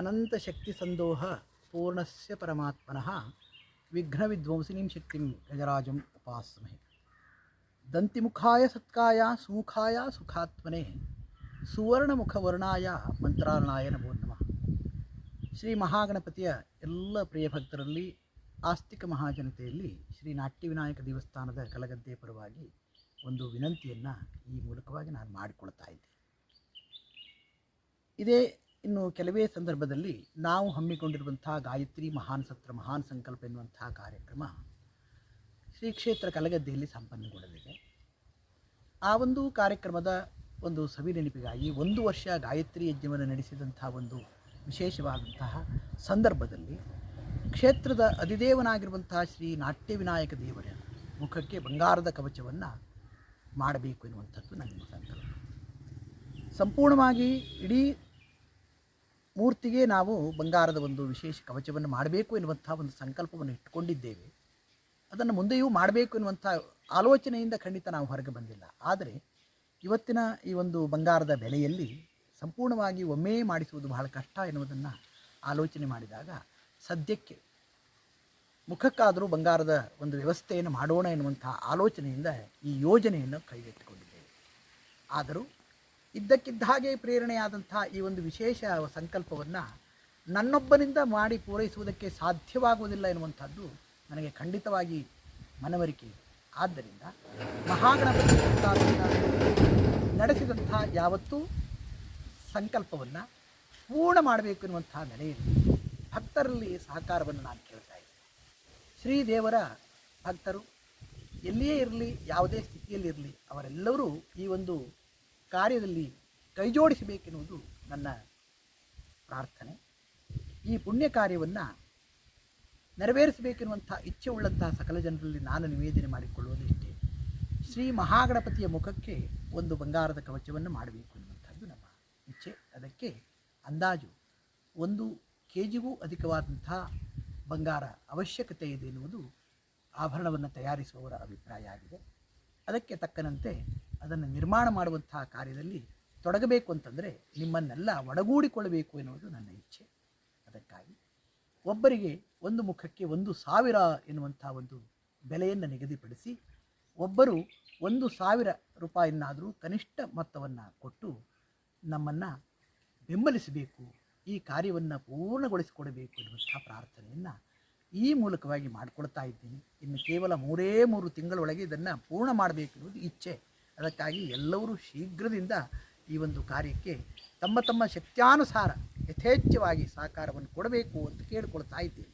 ಅನಂತ ಶಕ್ತಿ ಸಂದೋಹ ಪೂರ್ಣಸ್ಯ ಪರಮಾತ್ಮನಃ ವಿಘ್ನ ವಿಧ್ವಂಸಿನೀಂ ಶಕ್ತಿಂ ಗಜರಾಜಂ ಉಪಾಸ್ಮಹೆ. ದಂತಿಮುಖಾಯ ಸತ್ಕಾಯ ಸುಮುಖಾಯ ಸುಖಾತ್ಮನೆ ಸುವರ್ಣಮುಖವರ್ಣಾಯ ಮಂತ್ರಾರ್ಣಾಯ ನಮೋ ನಮಃ. ಶ್ರೀ ಮಹಾಗಣಪತಿಯ ಎಲ್ಲ ಪ್ರಿಯ ಭಕ್ತರಲ್ಲಿ, ಆಸ್ತಿಕ ಮಹಾಜನತೆಯಲ್ಲಿ ಶ್ರೀ ನಾಟ್ಯವಿನಾಯಕ ದೇವಸ್ಥಾನದ ಕಲಗದ್ದೆ ಪರವಾಗಿ ಒಂದು ವಿನಂತಿಯನ್ನು ಈ ಮೂಲಕವಾಗಿ ನಾನು ಮಾಡಿಕೊಳ್ತಾ ಇದ್ದೆ. ಇದೇ ಇನ್ನು ಕೆಲವೇ ಸಂದರ್ಭದಲ್ಲಿ ನಾವು ಹಮ್ಮಿಕೊಂಡಿರುವಂಥ ಗಾಯತ್ರಿ ಮಹಾನ್ ಸತ್ರ ಮಹಾನ್ ಸಂಕಲ್ಪ ಎನ್ನುವಂಥ ಕಾರ್ಯಕ್ರಮ ಶ್ರೀ ಕ್ಷೇತ್ರ ಕಲಗದ್ದೆಯಲ್ಲಿ ಸಂಪನ್ನಗೊಳ್ಳಲಿದೆ. ಆ ಒಂದು ಕಾರ್ಯಕ್ರಮದ ಒಂದು ಸವಿನೆನಪಿಗಾಗಿ 1 ವರ್ಷ ಗಾಯತ್ರಿ ಯಜ್ಞವನ್ನು ನಡೆಸಿದಂಥ ಒಂದು ವಿಶೇಷವಾದಂತಹ ಸಂದರ್ಭದಲ್ಲಿ ಕ್ಷೇತ್ರದ ಅಧಿದೇವನಾಗಿರುವಂತಹ ಶ್ರೀ ನಾಟ್ಯವಿನಾಯಕ ದೇವರ ಮುಖಕ್ಕೆ ಬಂಗಾರದ ಕವಚವನ್ನು ಮಾಡಬೇಕು ಎನ್ನುವಂಥದ್ದು ನನ್ನ ಸಂಕಲ್ಪ. ಸಂಪೂರ್ಣವಾಗಿ ಇಡೀ ಮೂರ್ತಿಗೆ ನಾವು ಬಂಗಾರದ ಒಂದು ವಿಶೇಷ ಕವಚವನ್ನು ಮಾಡಬೇಕು ಎನ್ನುವಂಥ ಒಂದು ಸಂಕಲ್ಪವನ್ನು ಇಟ್ಟುಕೊಂಡಿದ್ದೇವೆ. ಅದನ್ನು ಮುಂದೆಯೂ ಮಾಡಬೇಕು ಎನ್ನುವಂಥ ಆಲೋಚನೆಯಿಂದ ಖಂಡಿತ ನಾವು ಹೊರಗೆ ಬಂದಿಲ್ಲ. ಆದರೆ ಇವತ್ತಿನ ಈ ಒಂದು ಬಂಗಾರದ ಬೆಲೆಯಲ್ಲಿ ಸಂಪೂರ್ಣವಾಗಿ ಒಮ್ಮೆ ಮಾಡಿಸುವುದು ಬಹಳ ಕಷ್ಟ ಎನ್ನುವುದನ್ನು ಆಲೋಚನೆ ಮಾಡಿದಾಗ ಸದ್ಯಕ್ಕೆ ಮುಖಕ್ಕಾದರೂ ಬಂಗಾರದ ಒಂದು ವ್ಯವಸ್ಥೆಯನ್ನು ಮಾಡೋಣ ಎನ್ನುವಂಥ ಆಲೋಚನೆಯಿಂದ ಈ ಯೋಜನೆಯನ್ನು ಕೈಗೆತ್ತಿಕೊಂಡಿದ್ದೇವೆ. ಆದರೂ ಇದ್ದಕ್ಕಿದ್ದ ಹಾಗೆ ಪ್ರೇರಣೆಯಾದಂಥ ಈ ಒಂದು ವಿಶೇಷ ಸಂಕಲ್ಪವನ್ನು ನನ್ನೊಬ್ಬನಿಂದ ಮಾಡಿ ಪೂರೈಸುವುದಕ್ಕೆ ಸಾಧ್ಯವಾಗುವುದಿಲ್ಲ ಎನ್ನುವಂಥದ್ದು ನನಗೆ ಖಂಡಿತವಾಗಿ ಮನವರಿಕೆ ಇದೆ. ಆದ್ದರಿಂದ ಮಹಾಗಣಪತಿ ನಡೆಸಿದಂಥ ಯಾವತ್ತೂ ಸಂಕಲ್ಪವನ್ನು ಪೂರ್ಣ ಮಾಡಬೇಕು ಎನ್ನುವಂಥ ನೆಲೆಯಲ್ಲಿ ಭಕ್ತರಲ್ಲಿ ಸಹಕಾರವನ್ನು ನಾನು ಕೇಳ್ತಾ ಇದ್ದೇನೆ. ಶ್ರೀದೇವರ ಭಕ್ತರು ಎಲ್ಲಿಯೇ ಇರಲಿ, ಯಾವುದೇ ಸ್ಥಿತಿಯಲ್ಲಿರಲಿ, ಅವರೆಲ್ಲರೂ ಈ ಒಂದು ಕಾರ್ಯದಲ್ಲಿ ಕೈಜೋಡಿಸಬೇಕೆನ್ನುವುದು ನನ್ನ ಪ್ರಾರ್ಥನೆ. ಈ ಪುಣ್ಯ ಕಾರ್ಯವನ್ನು ನೆರವೇರಿಸಬೇಕೆನ್ನುವಂಥ ಇಚ್ಛೆ ಉಳ್ಳಂತಹ ಸಕಲ ಜನರಲ್ಲಿ ನಾನು ನಿವೇದನೆ ಮಾಡಿಕೊಳ್ಳುವುದು ಇಷ್ಟೇ. ಶ್ರೀ ಮಹಾಗಣಪತಿಯ ಮುಖಕ್ಕೆ ಒಂದು ಬಂಗಾರದ ಕವಚವನ್ನು ಮಾಡಬೇಕು ಎನ್ನುವಂಥದ್ದು ನಮ್ಮ ಇಚ್ಛೆ. ಅದಕ್ಕೆ ಅಂದಾಜು 1 kgಗೂ ಅಧಿಕವಾದಂಥ ಬಂಗಾರ ಅವಶ್ಯಕತೆ ಇದೆ ಎನ್ನುವುದು ಆಭರಣವನ್ನು ತಯಾರಿಸುವವರ ಅಭಿಪ್ರಾಯ ಆಗಿದೆ. ಅದಕ್ಕೆ ತಕ್ಕಂತೆ ಅದನ್ನು ನಿರ್ಮಾಣ ಮಾಡುವಂಥ ಕಾರ್ಯದಲ್ಲಿ ತೊಡಗಬೇಕು ಅಂತಂದರೆ ನಿಮ್ಮನ್ನೆಲ್ಲ ಒಡಗೂಡಿಕೊಳ್ಳಬೇಕು ಎನ್ನುವುದು ನನ್ನ ಇಚ್ಛೆ. ಅದಕ್ಕಾಗಿ ಒಬ್ಬರಿಗೆ ಒಂದು ಮುಖಕ್ಕೆ 1,000 ಎನ್ನುವಂಥ ಒಂದು ಬೆಲೆಯನ್ನು ನಿಗದಿಪಡಿಸಿ ಒಬ್ಬರು 1,000 ರೂಪಾಯಿಯನ್ನಾದರೂ ಕನಿಷ್ಠ ಮೊತ್ತವನ್ನು ಕೊಟ್ಟು ನಮ್ಮನ್ನು ಬೆಂಬಲಿಸಬೇಕು, ಈ ಕಾರ್ಯವನ್ನು ಪೂರ್ಣಗೊಳಿಸಿಕೊಡಬೇಕು ಎನ್ನುವಂಥ ಪ್ರಾರ್ಥನೆಯನ್ನು ಈ ಮೂಲಕವಾಗಿ ಮಾಡಿಕೊಳ್ತಾ ಇದ್ದೀನಿ. ಇನ್ನು ಕೇವಲ 3 ತಿಂಗಳೊಳಗೆ ಇದನ್ನು ಪೂರ್ಣ ಮಾಡಬೇಕು ಎನ್ನುವುದು ಇಚ್ಛೆ. ಅದಕ್ಕಾಗಿ ಎಲ್ಲರೂ ಶೀಘ್ರದಿಂದ ಈ ಒಂದು ಕಾರ್ಯಕ್ಕೆ ತಮ್ಮ ಶಕ್ತ್ಯಾನುಸಾರ ಯಥೇಚ್ಛವಾಗಿ ಸಹಕಾರವನ್ನು ಕೊಡಬೇಕು ಅಂತ ಕೇಳಿಕೊಳ್ತಾ ಇದ್ದೀನಿ.